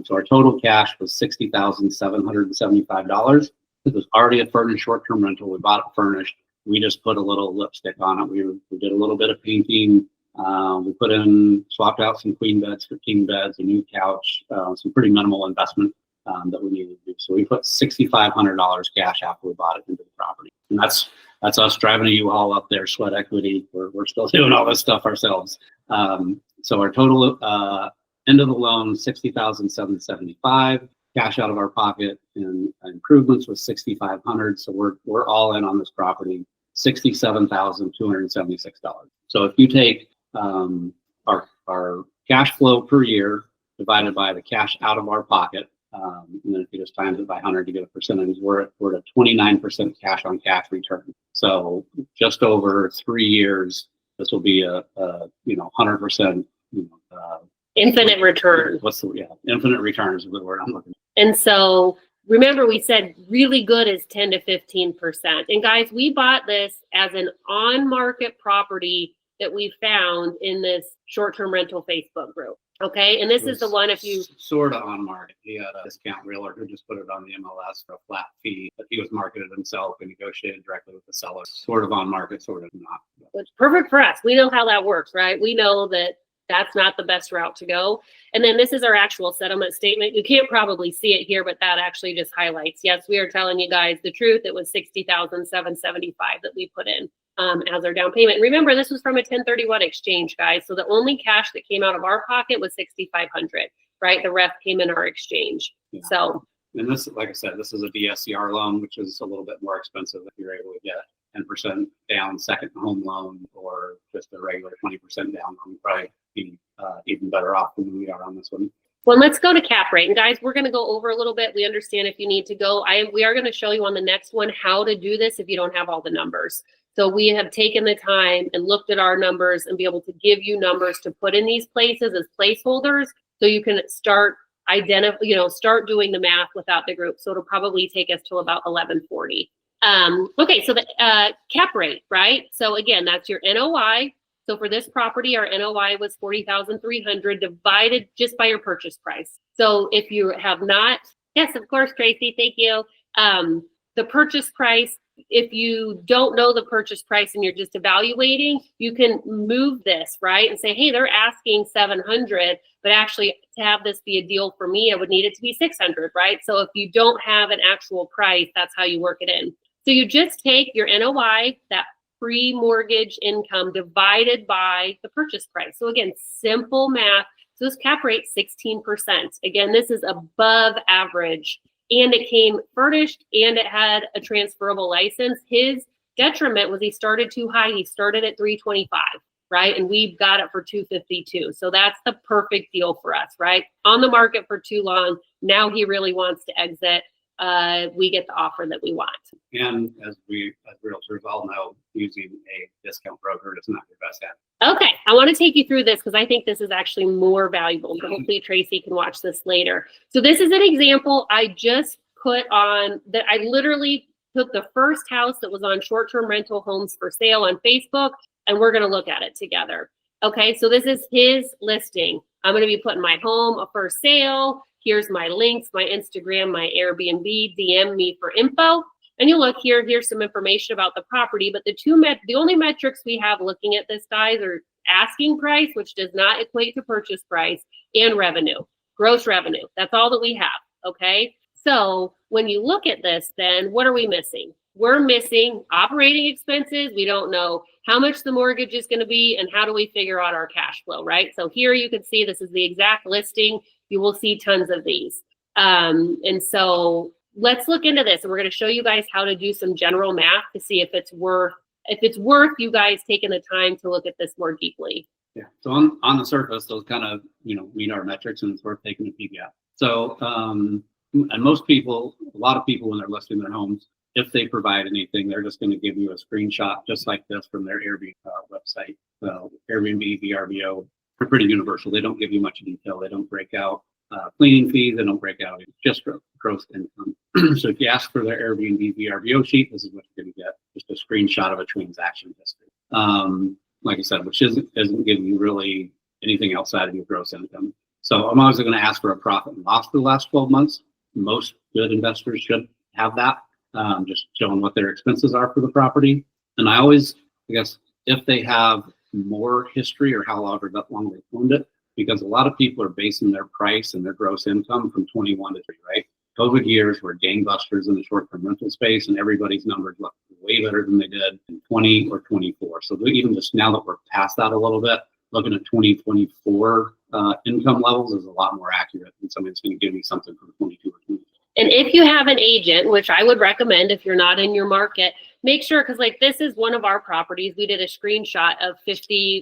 So our total cash was $60,775. It was already a furnished short-term rental. We bought it furnished. We just put a little lipstick on it. We did a little bit of painting, We swapped out some queen beds for king beds, a new couch, some pretty minimal investment that we needed to do. So we put $6,500 cash after we bought it into the property. And that's us driving a U-Haul up there, sweat equity. We're still doing all this stuff ourselves. So our total end of the loan, $60,775. Cash out of our pocket, and improvements was $6,500. So we're all in on this property, $67,276. So if you take our cash flow per year divided by the cash out of our pocket, and then if you just times it by 100 to get a percentage, we're at a 29% cash on cash return. So just over 3 years, this will be a 100%. Infinite return. Infinite return is the word I'm looking at. And so remember, we said really good is 10 to 15%. And guys, we bought this as an on-market property that we found in this short-term rental Facebook group. Okay, and this is the one if you sort of on market. He had a discount realtor who just put it on the MLS for a flat fee, but he was marketed himself and negotiated directly with the seller. Sort of on market, sort of not. It's perfect for us. We know how that works, right? We know that that's not the best route to go. And then this is our actual settlement statement. You can't probably see it here, but that actually just highlights. Yes, we are telling you guys the truth. It was $60,775 that we put in as our down payment. And remember, this was from a 1031 exchange, guys. So the only cash that came out of our pocket was $6,500, right? The rest came in our exchange. Yeah. So. And this, like I said, this is a DSCR loan, which is a little bit more expensive if you're able to get 10% down second home loan or just a regular 20% down loan. Probably be even better off than we are on this one. Well, let's go to cap rate. And guys, we're going to go over a little bit. We understand if you need to go. We are going to show you on the next one how to do this if you don't have all the numbers. So we have taken the time and looked at our numbers and be able to give you numbers to put in these places as placeholders so you can start start doing the math without the group. So it'll probably take us till about 1140. Okay, so the cap rate, right? So again, that's your NOI. So for this property, our NOI was $40,300 divided just by your purchase price. So if you have not, yes, of course, Tracy, thank you. The purchase price, if you don't know the purchase price and you're just evaluating, you can move this, right? And say, hey, they're asking $700, but actually to have this be a deal for me, I would need it to be $600, right? So if you don't have an actual price, that's how you work it in. So you just take your NOI, that pre-mortgage income divided by the purchase price. So again, simple math. So this cap rate 16%. Again, this is above average. And it came furnished and it had a transferable license. His detriment was he started too high. He started at $325, right? And we got it for $252. So that's the perfect deal for us, right? On the market for too long. Now he really wants to exit. We get the offer that we want. And as realtors all know, using a discount broker is not your best bet. Okay, I want to take you through this because I think this is actually more valuable. So hopefully Tracy can watch this later. So this is an example I just put on that. I literally took the first house that was on short-term rental homes for sale on Facebook, and we're going to look at it together. Okay, so this is his listing. I'm going to be putting my home up for sale. Here's my links, my Instagram, my Airbnb, DM me for info. And you look here, here's some information about the property, but the only metrics we have looking at this, guys, are asking price, which does not equate to purchase price, and revenue, gross revenue. That's all that we have, okay? So when you look at this, then what are we missing? We're missing operating expenses. We don't know how much the mortgage is going to be, and how do we figure out our cash flow, right? So here you can see this is the exact listing. You will see tons of these. And so let's look into this, and we're going to show you guys how to do some general math to see if it's worth you guys taking the time to look at this more deeply. Yeah. So on the surface, those kind of meet our metrics, and it's worth taking a peek at. So and a lot of people when they're listing their homes, if they provide anything, they're just going to give you a screenshot just like this from their Airbnb website. So Airbnb, VRBO, are pretty universal. They don't give you much detail. They don't break out cleaning fees. They don't break out just gross income. So if you ask for their Airbnb VRBO sheet, this is what you're going to get, just a screenshot of a transaction history. Like I said, which isn't giving you really anything outside of your gross income. So I'm always going to ask for a profit and loss for the last 12 months. Most good investors should have that, just showing what their expenses are for the property. And I guess if they have more history or how long they owned it, because a lot of people are basing their price and their gross income from 21 to 3, right? COVID years were gangbusters in the short-term rental space, and everybody's numbers look way better than they did in 20 or 24. So even just now that we're past that a little bit, looking at 2024 income levels is a lot more accurate than somebody that's going to give me something from 22 or 23. And if you have an agent, which I would recommend if you're not in your market, make sure, because like this is one of our properties. We did a screenshot of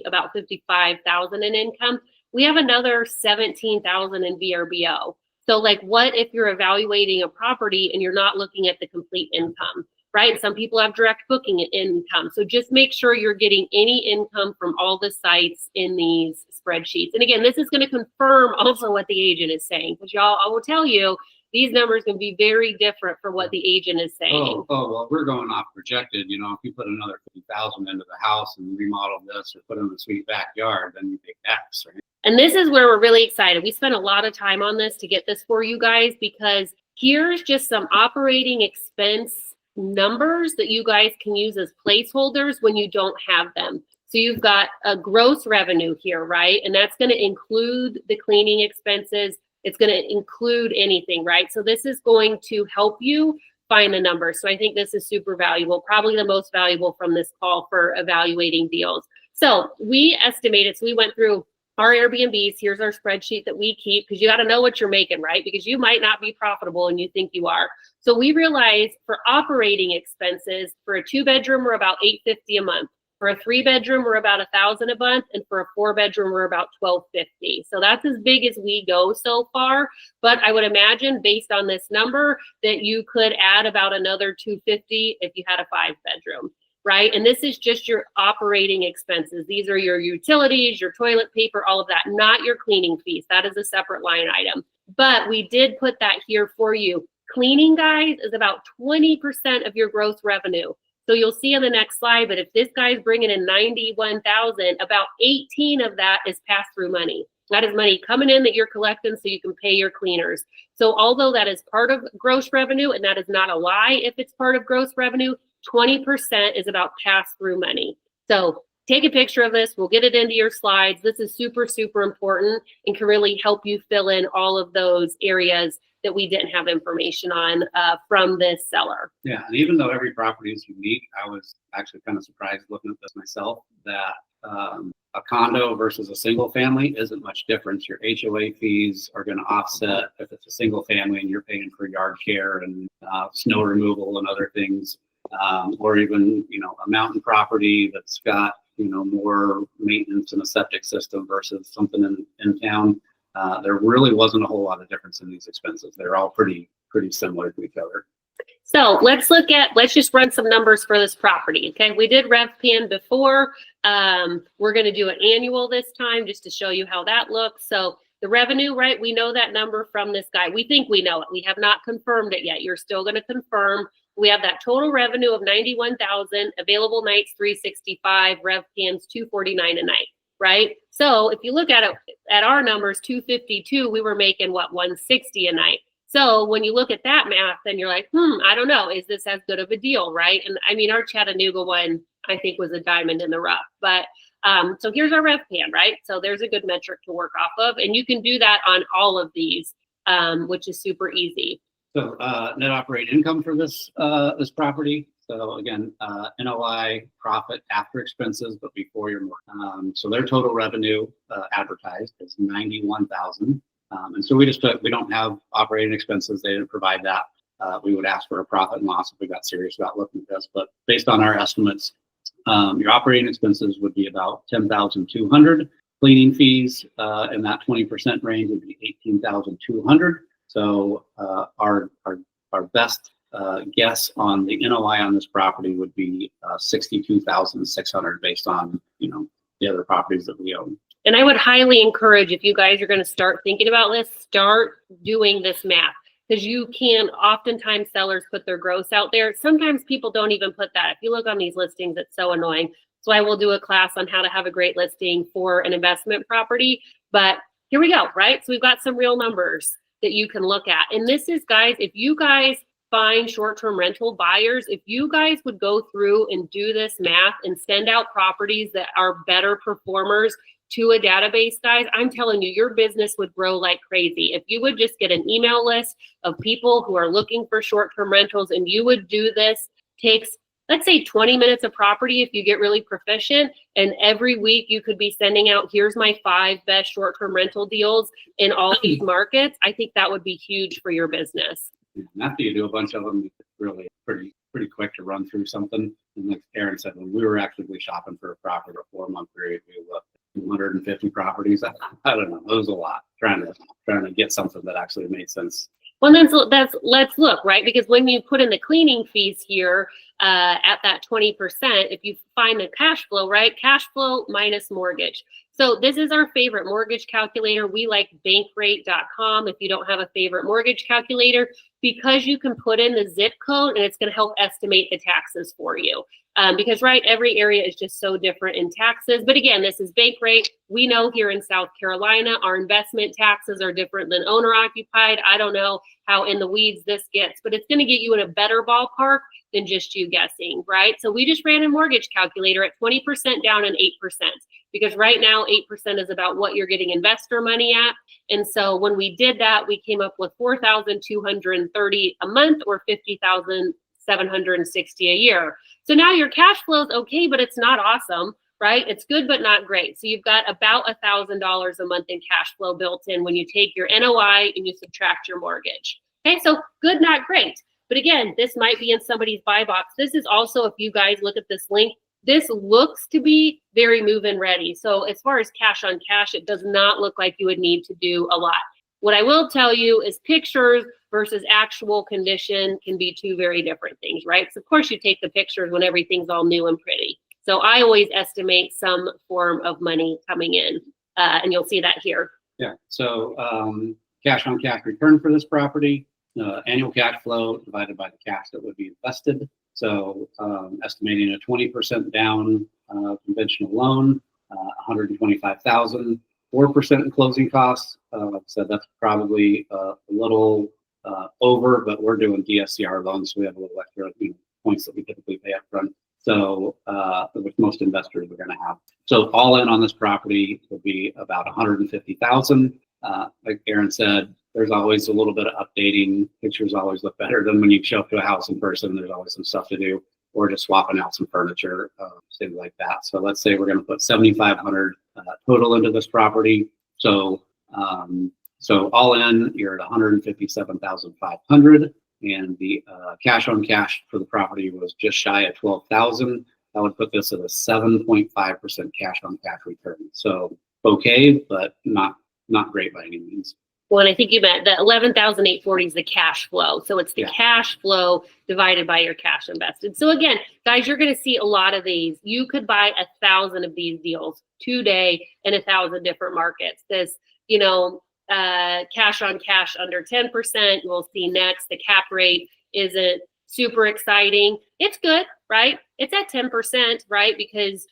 about 55,000 in income. We have another 17,000 in VRBO. So like, what if you're evaluating a property and you're not looking at the complete income, right? Some people have direct booking income. So just make sure you're getting any income from all the sites in these spreadsheets. And again, this is going to confirm also what the agent is saying, because y'all, I will tell you, these numbers can be very different for what the agent is saying. Well, we're going off projected. You know, if you put another 50,000 into the house and remodel this or put in a sweet backyard, then you make X, right? And this is where we're really excited. We spent a lot of time on this to get this for you guys, because here's just some operating expense numbers that you guys can use as placeholders when you don't have them. So you've got a gross revenue here, right? And that's going to include the cleaning expenses. It's going to include anything, right? So this is going to help you find the numbers. So I think this is super valuable, probably the most valuable from this call for evaluating deals. So we estimated, so we went through our Airbnbs. Here's our spreadsheet that we keep, because you got to know what you're making, right? Because you might not be profitable and you think you are. So we realized for operating expenses, for a 2-bedroom, we're about $850 a month. For a 3-bedroom, we're about $1,000 a month, and for a 4-bedroom, we're about $1,250. So that's as big as we go so far. But I would imagine, based on this number, that you could add about another $250 if you had a 5-bedroom, right? And this is just your operating expenses. These are your utilities, your toilet paper, all of that, not your cleaning fees. That is a separate line item. But we did put that here for you. Cleaning, guys, is about 20% of your gross revenue. So you'll see on the next slide, but if this guy's bringing in 91,000, about 18 of that is pass-through money. That is money coming in that you're collecting so you can pay your cleaners. So although that is part of gross revenue, and that is not a lie if it's part of gross revenue, 20% is about pass-through money. So take a picture of this. We'll get it into your slides. This is super, super important and can really help you fill in all of those areas that we didn't have information on from this seller. Yeah, and even though every property is unique, I was actually kind of surprised looking at this myself that a condo versus a single family isn't much difference. Your HOA fees are going to offset if it's a single family and you're paying for yard care and snow removal and other things, or even, you know, a mountain property that's got, you know, more maintenance and a septic system versus something in town. There really wasn't a whole lot of difference in these expenses. They're all pretty similar to each other. So let's just run some numbers for this property. Okay, we did RevPAN before. We're going to do an annual this time just to show you how that looks. So the revenue, right? We know that number from this guy. We think we know it. We have not confirmed it yet. You're still going to confirm. We have that total revenue of 91,000, available nights 365, RevPAN's 249 a night. Right? So if you look at it, at our numbers, 252, we were making what, 160 a night. So when you look at that math, then you're like, I don't know, is this as good of a deal, right? And I mean, our Chattanooga one, I think, was a diamond in the rough. But so here's our RevPAN, right? So there's a good metric to work off of, and you can do that on all of these, which is super easy. So net operating income for this property. So again, NOI profit after expenses, but before your mortgage. So their total revenue advertised is 91,000. And so we don't have operating expenses. They didn't provide that. We would ask for a profit and loss if we got serious about looking at this. But based on our estimates, your operating expenses would be about 10,200. Cleaning fees in that 20% range would be 18,200. So our best guess on the NOI on this property would be 62,600 based on, you know, the other properties that we own. And I would highly encourage, if you guys are going to start thinking about this, start doing this math, because you can, oftentimes sellers put their gross out there. Sometimes people don't even put that. If you look on these listings, it's so annoying. So I will do a class on how to have a great listing for an investment property. But here we go, right? So we've got some real numbers that you can look at. And this is, guys, if you guys find short-term rental buyers, if you guys would go through and do this math and send out properties that are better performers to a database, guys, I'm telling you, your business would grow like crazy. If you would just get an email list of people who are looking for short-term rentals and you would do this, takes, let's say 20 minutes of property if you get really proficient, and every week you could be sending out, here's my 5 best short-term rental deals in all these markets. I think that would be huge for your business. And after you do a bunch of them, it's really pretty quick to run through something. And like Aaron said, when we were actively shopping for a property for a 4-month period, we looked at 250 properties. I don't know, it was a lot trying to get something that actually made sense. Well, let's look, right? Because when you put in the cleaning fees here at that 20%, if you find the cash flow, right? Cash flow minus mortgage. So this is our favorite mortgage calculator. We like bankrate.com if you don't have a favorite mortgage calculator, because you can put in the zip code and it's going to help estimate the taxes for you. Because, right, every area is just so different in taxes. But again, this is Bankrate. We know here in South Carolina, our investment taxes are different than owner occupied. I don't know how in the weeds this gets, but it's going to get you in a better ballpark than just you guessing, right? So we just ran a mortgage calculator at 20% down and 8%, because right now 8% is about what you're getting investor money at. And so when we did that, we came up with $4,230 a month or $50,760 a year. So now your cash flow is okay, but it's not awesome, right? It's good, but not great. So you've got about $1,000 a month in cash flow built in when you take your NOI and you subtract your mortgage. Okay, so good, not great. But again, this might be in somebody's buy box. This is also, if you guys look at this link, this looks to be very move-in ready. So as far as cash on cash, it does not look like you would need to do a lot. What I will tell you is pictures versus actual condition can be two very different things, right? So of course you take the pictures when everything's all new and pretty. So I always estimate some form of money coming in, and you'll see that here. Yeah, so cash on cash return for this property, annual cash flow divided by the cash that would be invested. So estimating a 20% down conventional loan, 125,000, 4% in closing costs. Like I said, that's probably a little over, but we're doing DSCR loans, so we have a little extra points that we typically pay up front. So which most investors are going to have. So all in on this property will be about 150,000. Like Aaron said, there's always a little bit of updating. Pictures always look better than when you show up to a house in person. There's always some stuff to do, or just swapping out some furniture, things like that. So let's say we're going to put 7,500 total into this property. So so all in, you're at 157,500, and the cash on cash for the property was just shy of 12,000. That would put this at a 7.5% cash on cash return. So okay, but not great by any means. Well, and I think you meant the 11,840 is the cash flow. So it's the cash flow divided by your cash invested. So again, guys, you're going to see a lot of these. You could buy 1,000 of these deals today in 1,000 different markets. This, cash on cash under 10%. We'll see next. The cap rate isn't super exciting. It's good, right? It's at 10%, right? Because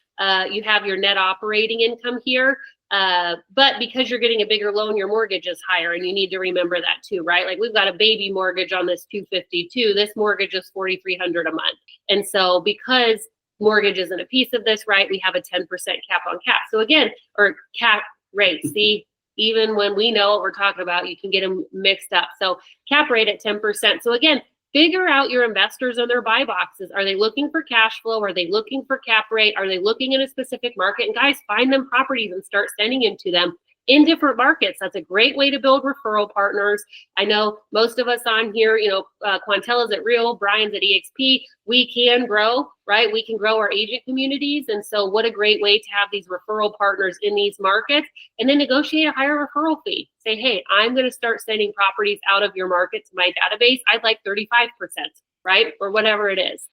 you have your net operating income here. But because you're getting a bigger loan, your mortgage is higher, and you need to remember that too, right? Like we've got a baby mortgage on this 252. This mortgage is $4,300 a month. And so because mortgage isn't a piece of this, right, we have a 10% cap on cap. So again, or cap rate, see, even when we know what we're talking about, you can get them mixed up. So cap rate at 10%. So again, figure out your investors and their buy boxes. Are they looking for cash flow? Are they looking for cap rate? Are they looking in a specific market? And guys, find them properties and start sending into them in different markets. That's a great way to build referral partners. I know most of us on here, Quantella's at Real, Brian's at EXP. We can grow, right? We can grow our agent communities. And so what a great way to have these referral partners in these markets, and then negotiate a higher referral fee. Say, hey, I'm going to start sending properties out of your market to my database. I'd like 35%, right? Or whatever it is.